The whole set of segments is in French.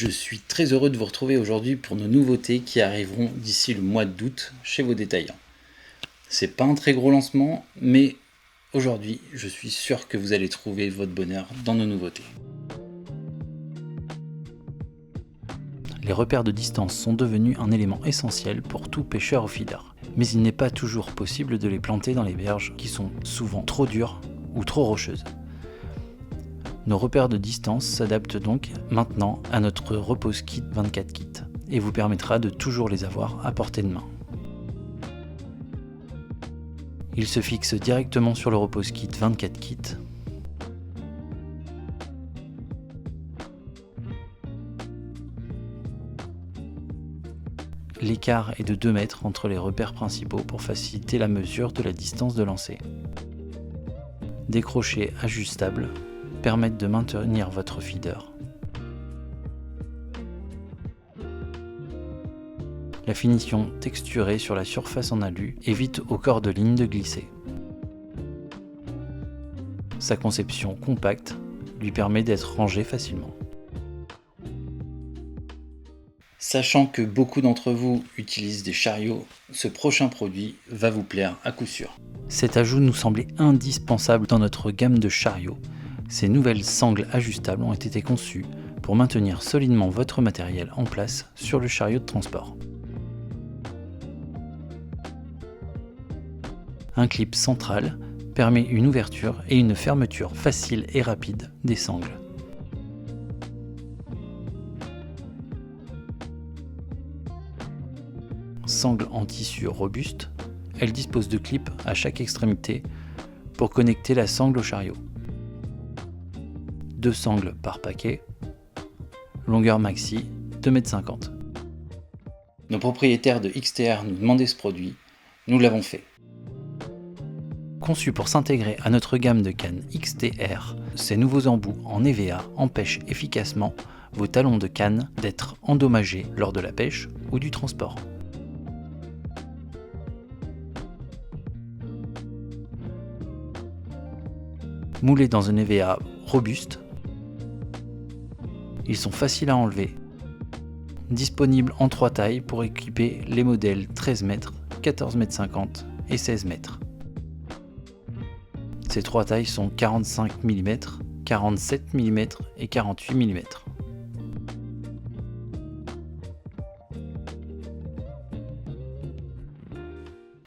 Je suis très heureux de vous retrouver aujourd'hui pour nos nouveautés qui arriveront d'ici le mois d'août chez vos détaillants. C'est pas un très gros lancement, mais aujourd'hui, je suis sûr que vous allez trouver votre bonheur dans nos nouveautés. Les repères de distance sont devenus un élément essentiel pour tout pêcheur au feeder. Mais il n'est pas toujours possible de les planter dans les berges qui sont souvent trop dures ou trop rocheuses. Nos repères de distance s'adaptent donc maintenant à notre Repose Kit 24 Kit et vous permettra de toujours les avoir à portée de main. Il se fixe directement sur le Repose Kit 24 Kit. L'écart est de 2 mètres entre les repères principaux pour faciliter la mesure de la distance de lancer. Des crochets ajustables permettent de maintenir votre feeder. La finition texturée sur la surface en alu évite au corps de ligne de glisser. Sa conception compacte lui permet d'être rangé facilement. Sachant que beaucoup d'entre vous utilisent des chariots, ce prochain produit va vous plaire à coup sûr. Cet ajout nous semblait indispensable dans notre gamme de chariots. Ces nouvelles sangles ajustables ont été conçues pour maintenir solidement votre matériel en place sur le chariot de transport. Un clip central permet une ouverture et une fermeture facile et rapide des sangles. Sangle en tissu robuste, elle dispose de clips à chaque extrémité pour connecter la sangle au chariot. 2 sangles par paquet, longueur maxi 2,50 m. Nos propriétaires de XTR nous demandaient ce produit, nous l'avons fait. Conçu pour s'intégrer à notre gamme de cannes XTR, ces nouveaux embouts en EVA empêchent efficacement vos talons de canne d'être endommagés lors de la pêche ou du transport. Moulés dans un EVA robuste, ils sont faciles à enlever. Disponibles en 3 tailles pour équiper les modèles 13 m, 14,50 m et 16 m. Ces 3 tailles sont 45 mm, 47 mm et 48 mm.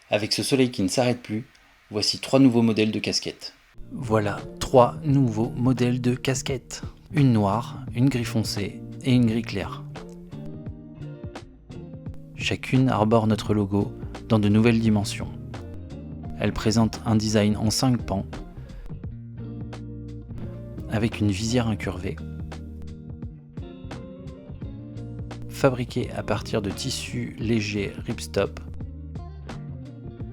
Avec ce soleil qui ne s'arrête plus, voici 3 nouveaux modèles de casquettes. Voilà 3 nouveaux modèles de casquettes. Une noire, une gris foncé et une gris clair. Chacune arbore notre logo dans de nouvelles dimensions. Elle présente un design en 5 pans avec une visière incurvée. Fabriquée à partir de tissu léger ripstop,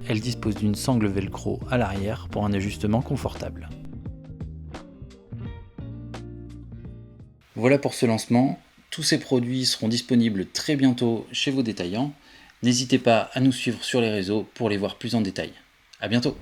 elle dispose d'une sangle velcro à l'arrière pour un ajustement confortable. Voilà pour ce lancement. Tous ces produits seront disponibles très bientôt chez vos détaillants. N'hésitez pas à nous suivre sur les réseaux pour les voir plus en détail. À bientôt!